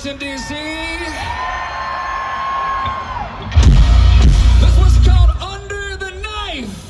Washington, D.C. This was called Under the Knife.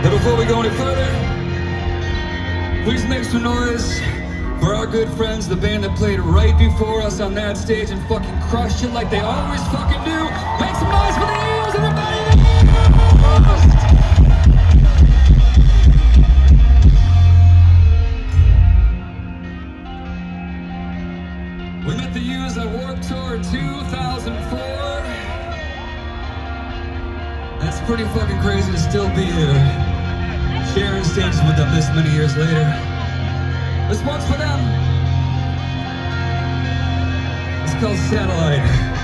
Before we go any further, please make some noise for our good friends, the band that played right before us on that stage and fucking crushed it like they always fucking do. Make some noise for the Eels, everybody! We met the Eels at Warped Tour 2004. That's pretty fucking crazy to still be here. Sharing stages with them this many years later. This one's for them. It's called Satellite.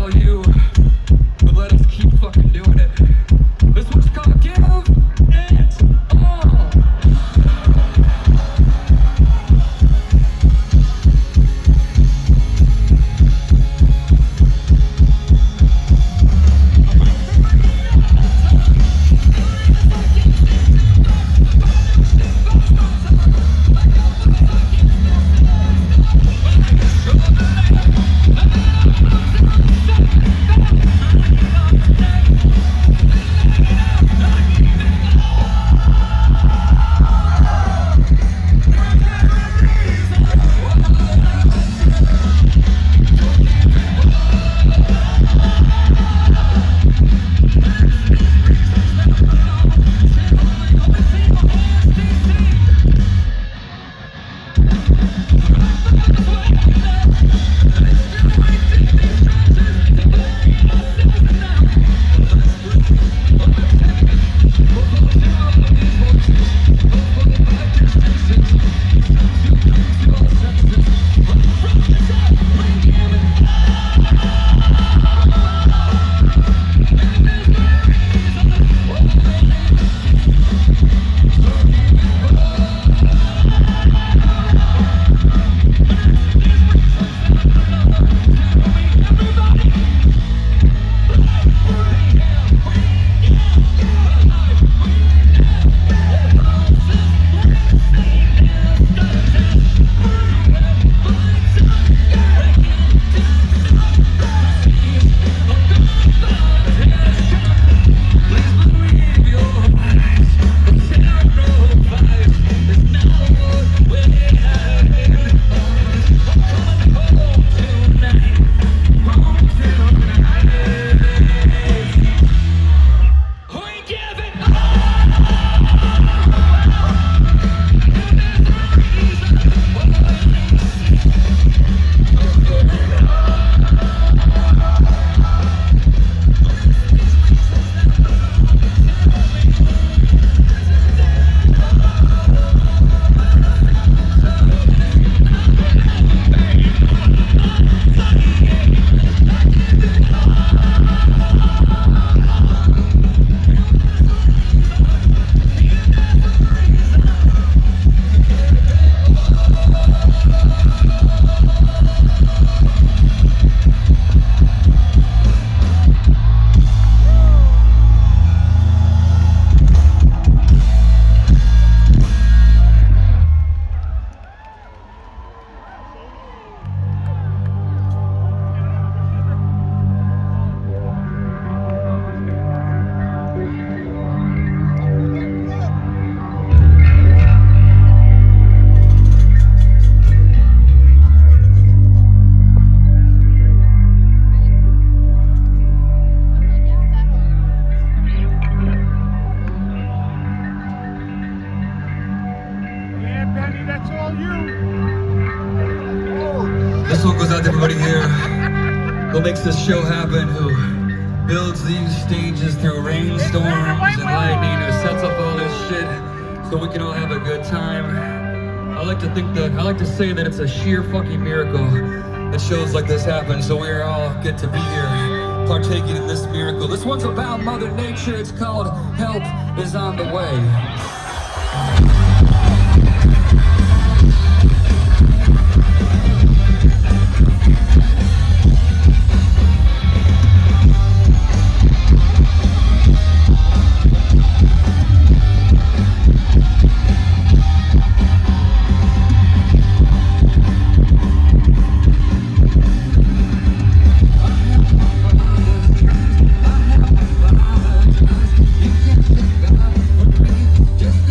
all you, but let us keep fucking doing it. This one's called Give It All. This one goes out to everybody here who makes this show happen, who builds these stages through rainstorms and lightning, who sets up all this shit so we can all have a good time. I like to say that it's a sheer fucking miracle that shows like this happen, so we all get to be here partaking in this miracle. This one's about Mother Nature. It's called Help Is on the Way. Just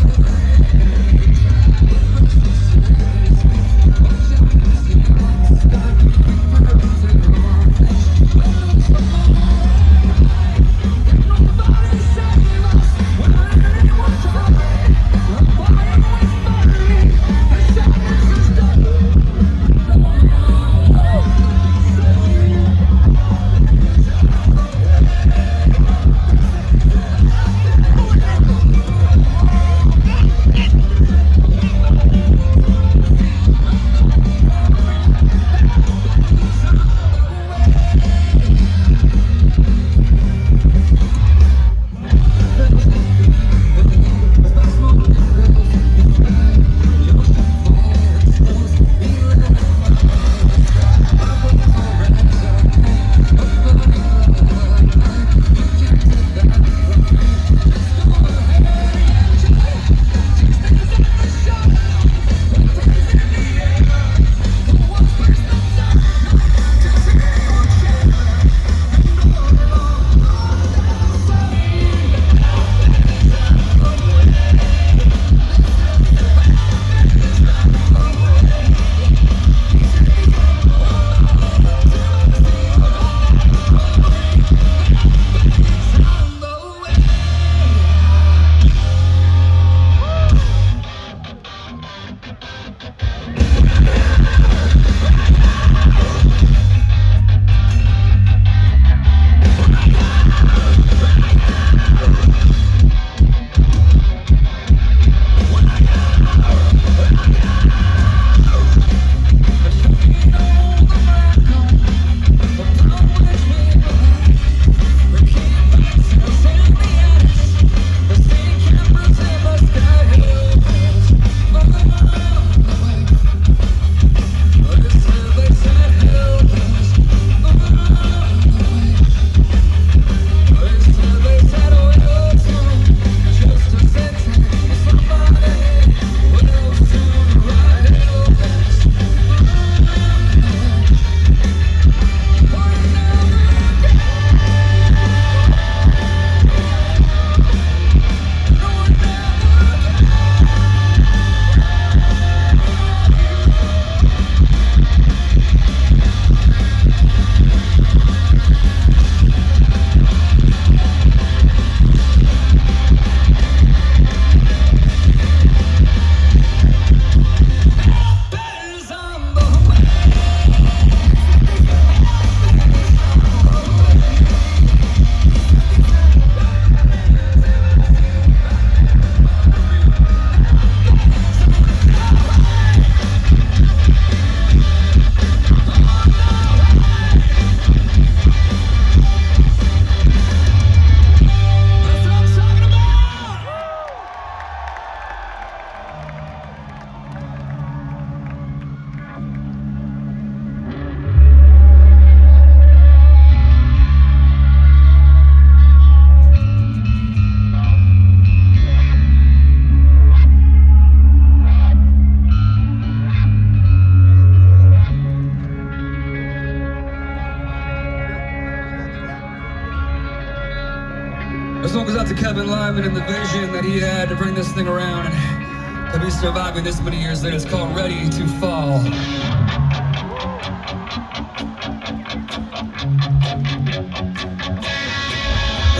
This one goes out to Kevin Lyman and the vision that he had to bring this thing around and to be surviving this many years later. It's called Ready to Fall.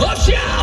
Watch out!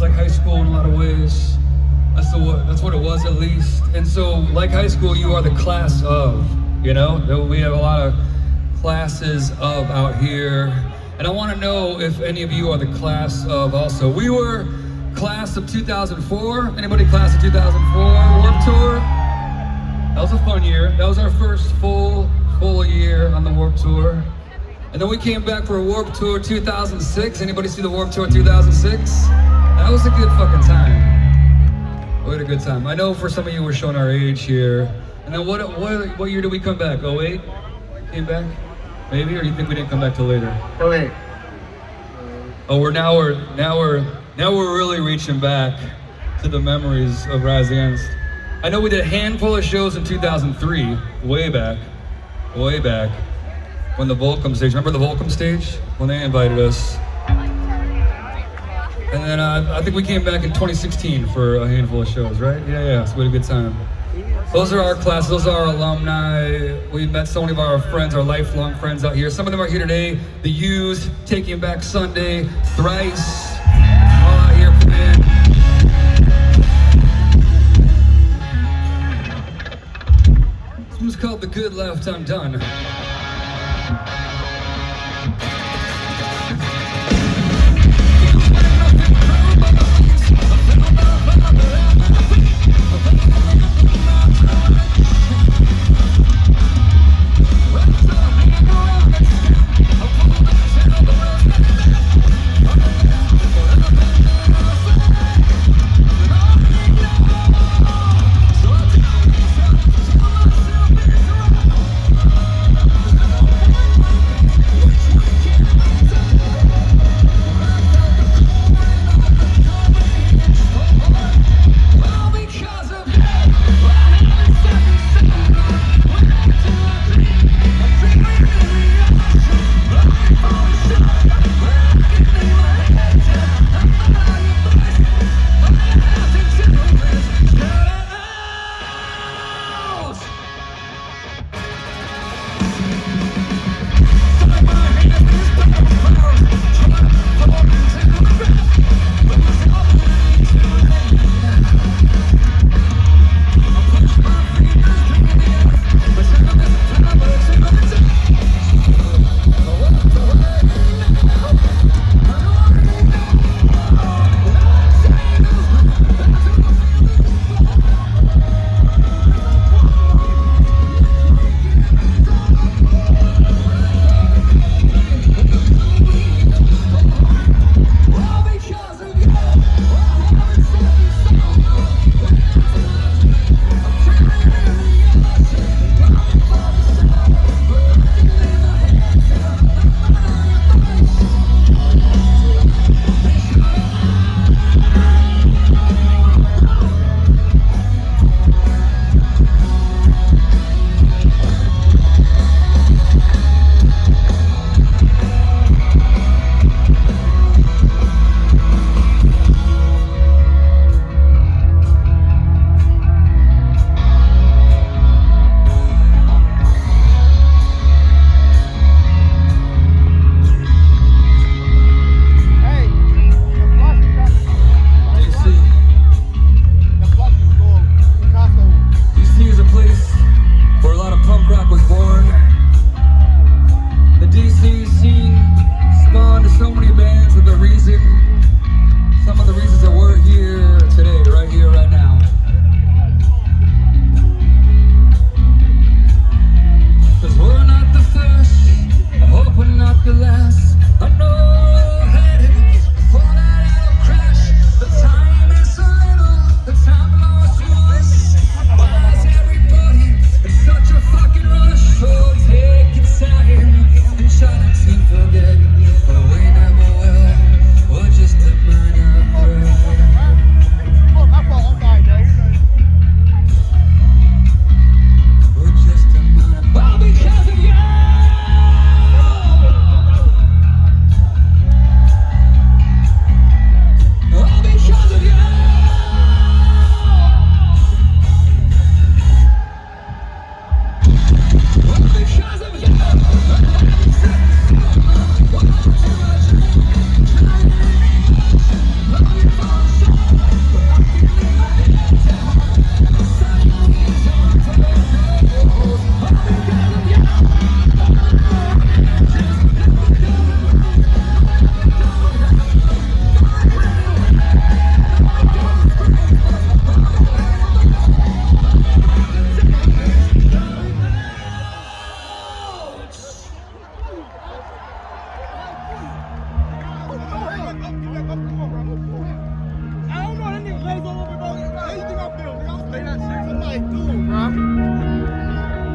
It's like high school in a lot of ways. That's what it was at least. And so, like high school, you are the class of, you know? We have a lot of classes of out here. And I want to know if any of you are the class of also. We were class of 2004. Anybody class of 2004 Warped Tour? That was a fun year. That was our first full year on the Warped Tour. And then we came back for a Warped Tour 2006. Anybody see the Warped Tour 2006? That was a good fucking time. We had a good time. I know for some of you we're showing our age here. And then what year did we come back? 08? Came back? Maybe? Or you think we didn't come back till later? 08. Oh, now we're really reaching back to the memories of Rise Against. I know we did a handful of shows in 2003, way back, when the Volcom stage. Remember the Volcom stage when they invited us? And then I think we came back in 2016 for a handful of shows, right? Yeah, so we had a good time. Those are our classes, those are our alumni. We met so many of our friends, our lifelong friends out here. Some of them are here today. The Used, Taking Back Sunday, Thrice, all out here playing. This one's called The Good Left Undone.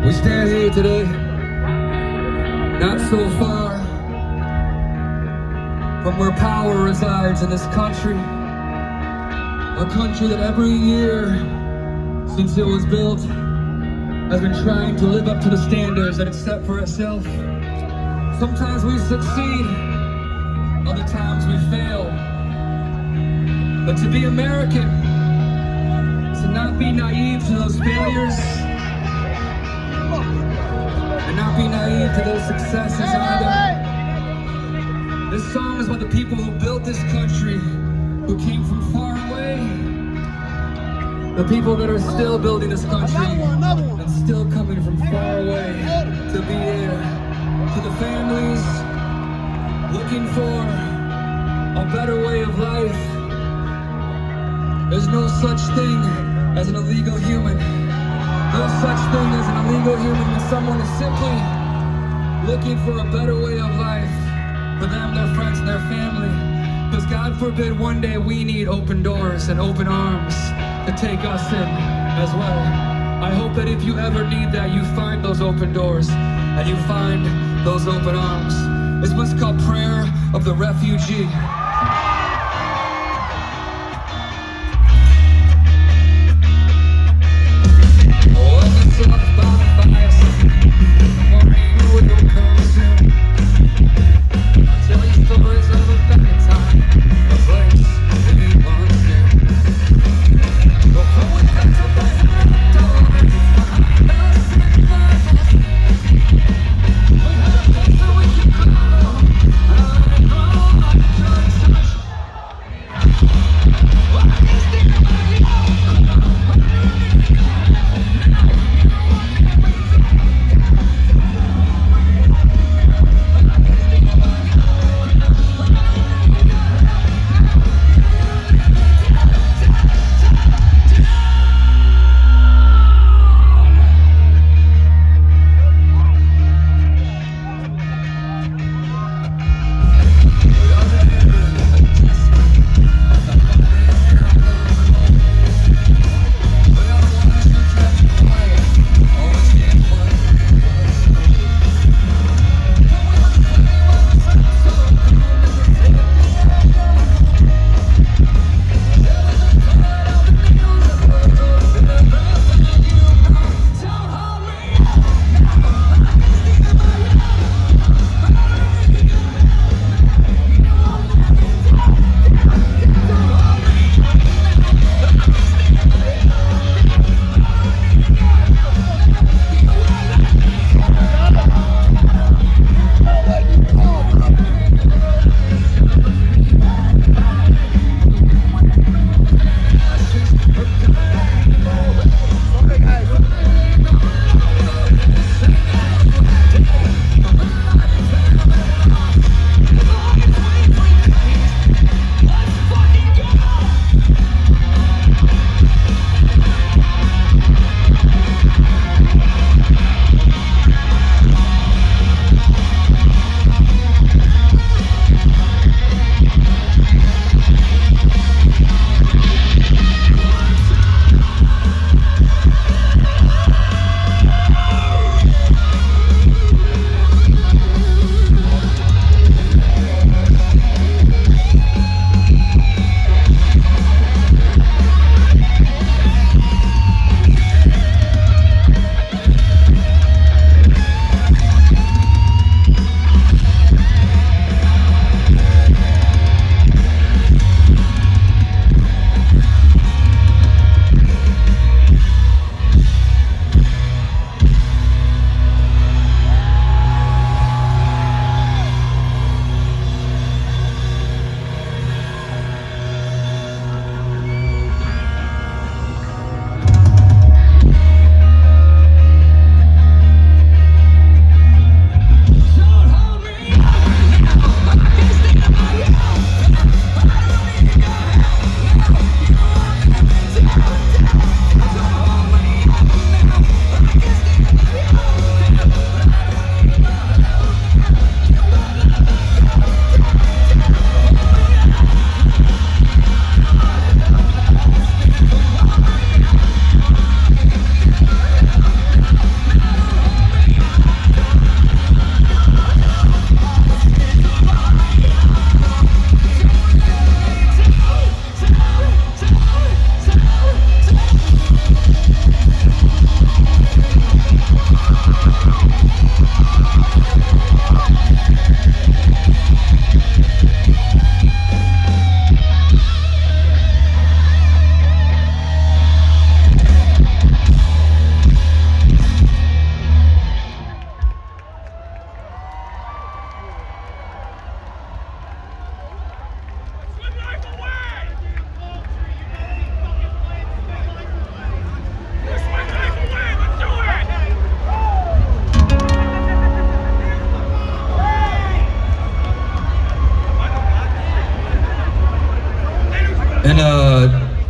We stand here today, not so far from where power resides in this country. A country that every year since it was built has been trying to live up to the standards that it set for itself. Sometimes we succeed, other times we fail. But to be American, to not be naive to those failures, and not be naive to those successes either. This song is about the people who built this country, who came from far away. The people that are still building this country and still coming from far away to be here. To the families looking for a better way of life. There's no such thing as an illegal human. No such thing as an illegal human when someone is simply looking for a better way of life for them, their friends, and their family. Because God forbid one day we need open doors and open arms to take us in as well. I hope that if you ever need that, you find those open doors and you find those open arms. This one's called Prayer of the Refugee.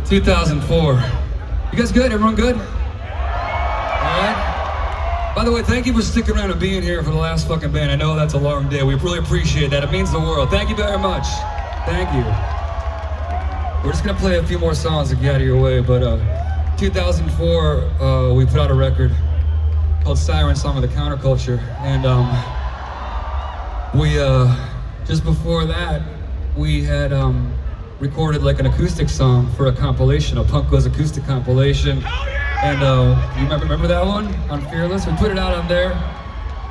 2004. You guys good? Everyone good? All right. By the way, thank you for sticking around and being here for the last fucking band. I know that's a long day. We really appreciate that. It means the world. Thank you very much. Thank you. We're just gonna play a few more songs to get out of your way, but 2004, we put out a record called Siren Song of the Counterculture, and we, just before that, we had recorded like an acoustic song for a compilation, a Punk Goes Acoustic compilation. And you remember that one on Fearless? We put it out on there,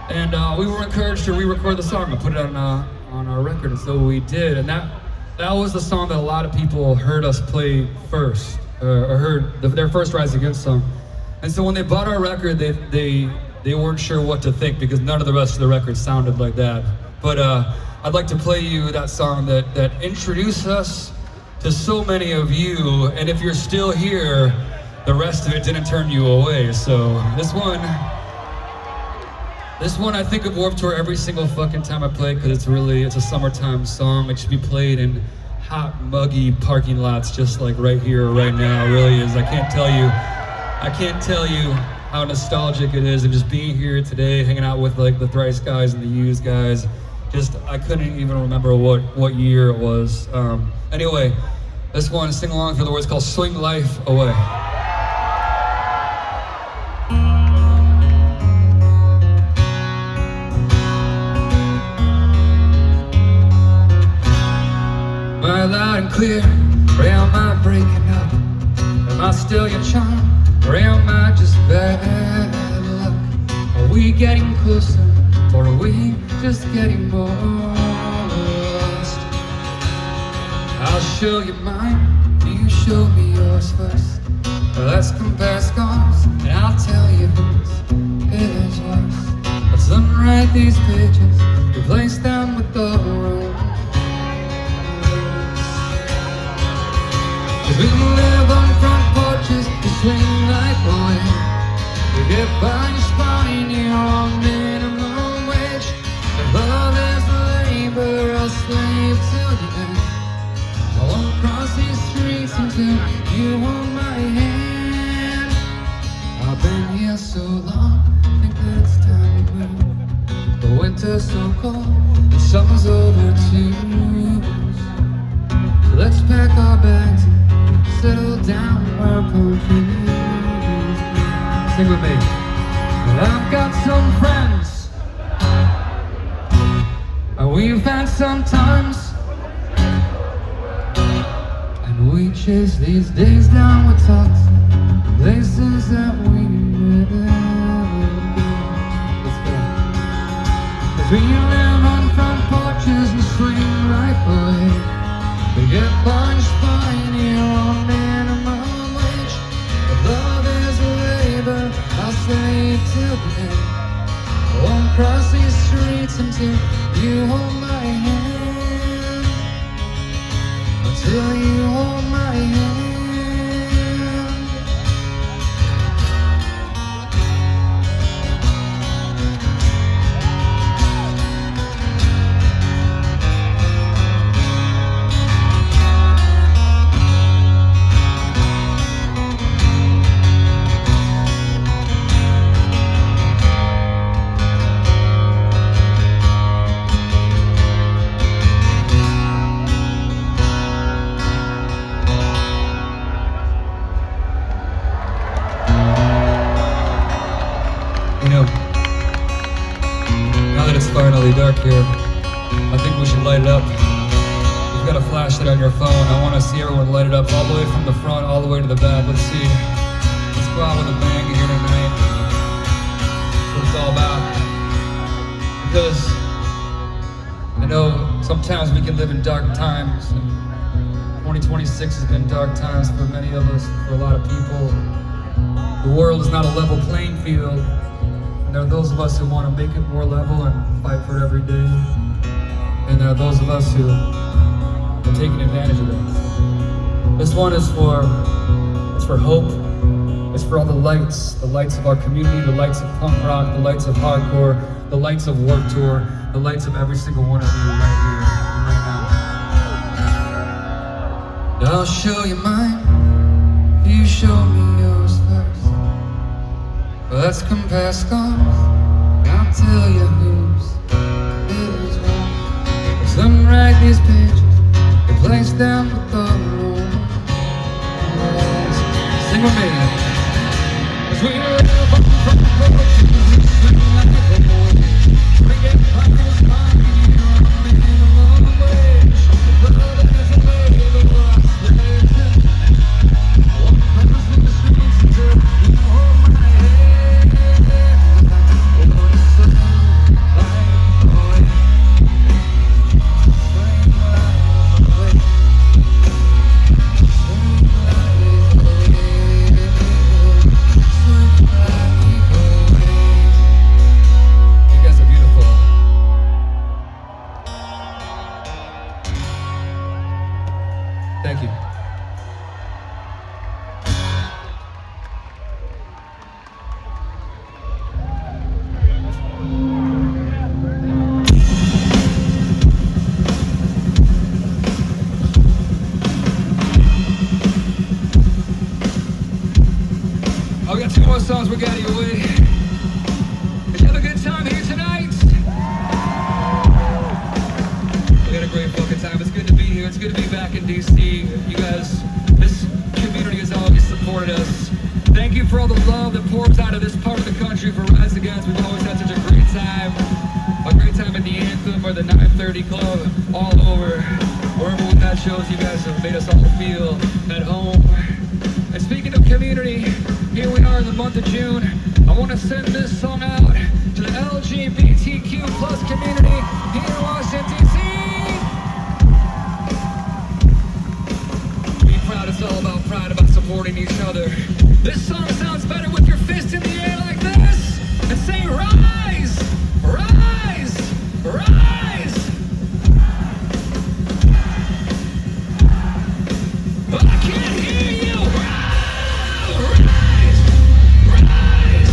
and we were encouraged to re-record the song and put it on our record, and so we did. And that was the song that a lot of people heard us play first, or heard their first Rise Against song. And so when they bought our record, they weren't sure what to think because none of the rest of the record sounded like that. But I'd like to play you that song that introduced us to so many of you, and if you're still here, the rest of it didn't turn you away. So this one I think of Warped Tour every single fucking time I play because it's a summertime song. It should be played in hot, muggy parking lots just like right here, right now. It really is. I can't tell you how nostalgic it is, and just being here today, hanging out with like the Thrice guys and the Used guys. I couldn't even remember what year it was. Anyway, this one, sing along for the words called Swing Life Away. Am I loud and clear, or am I breaking up? Am I still your charm, or am I just bad luck? Are we getting closer, or are we just getting more lost? I'll show you mine, you show me yours first. Let's compare scars, and I'll tell you whose is worse. Let's unwrite these pages, replace them with the rules. 'Cause we live on front porches, we swing life away. We get by just fine here on minimum wage. If love is labor, I'll slave till the end. I won't cross these streets until you hold my hand. I've been here so long, think that it's time to move. The winter's so cold, the summer's over too. So let's pack our bags and settle down our country. Sing with me. I've got some friends, and we've had some times, and we chase these days down with talks, places that we never go. Let's go. 'Cause we live on front porches and swing right away. We get punched fine here on minimum wage. If love is labor, I'll slave till the end. I won't cross these streets until you hold my hand. Until you hold my hand. Now that it's finally dark here, I think we should light it up. You've got a flashlight on your phone. I want to see everyone light it up all the way from the front, all the way to the back. Let's see. Let's go out with a bang here tonight. That's what it's all about. Because I know sometimes we can live in dark times, and 2026 has been dark times for many of us, for a lot of people. The world is not a level playing field. There are those of us who want to make it more level and fight for it every day. And there are those of us who are taking advantage of that. This one is for hope. It's for all the lights of our community, the lights of punk rock, the lights of hardcore, the lights of Warped Tour, the lights of every single one of you right here, right now. I'll show you mine. show me yours first. Well, let's compare scars. I'll tell you whose it is worse. Let's unwrite these pages and place them with the room. Sing with me. As we live on from poetry, we swing like a boy. We get pockets money, running in a long wage. Love is a label, I swear. One person in the streets until you hold my hand. I want to swing like a boy. Swing like a boy. Swing like a boy. Swing like a boy. You guys are beautiful. Thank you. Oh, we got two more songs we're getting away. Did you have a good time here tonight? We had a great fucking time. It's good to be here. It's good to be back in DC. You guys, this community has always supported us. Thank you for all the love that pours out of this part of the country for Rise Against. We've always had such a great time. A great time at the Anthem or the 930 Club, all over. Wherever we've had shows, you guys have made us all feel at home. And speaking of community, here we are in the month of June. I want to send this song out to the LGBTQ plus community here in Washington, D.C. Be proud, it's all about pride, about supporting each other. This song sounds better with your fist in the air like this and say rise, rise, rise. I can't hear you. Rise, rise.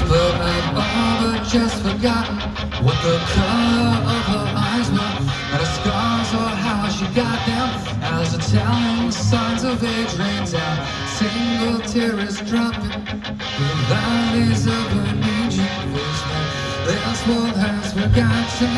but I've all but just forgotten what the color of her eyes were, or the scars or how she got them. As the telling signs of age rain down, single tear is dropping. The valleys of an ancient face, this world has forgotten.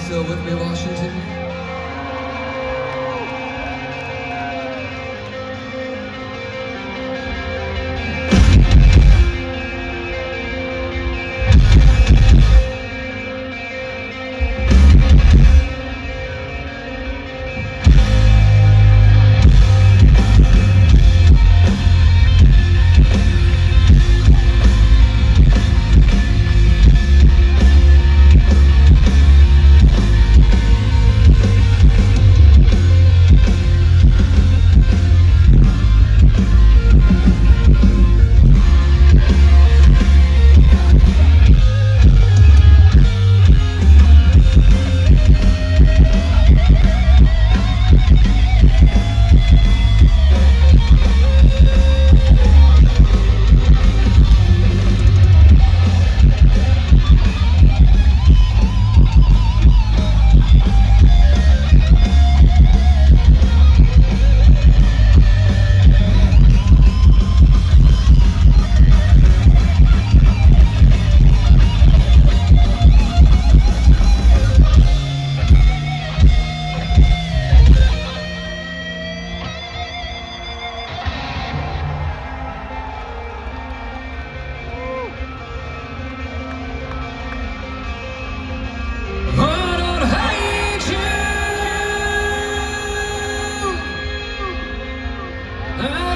Still with me, Washington? I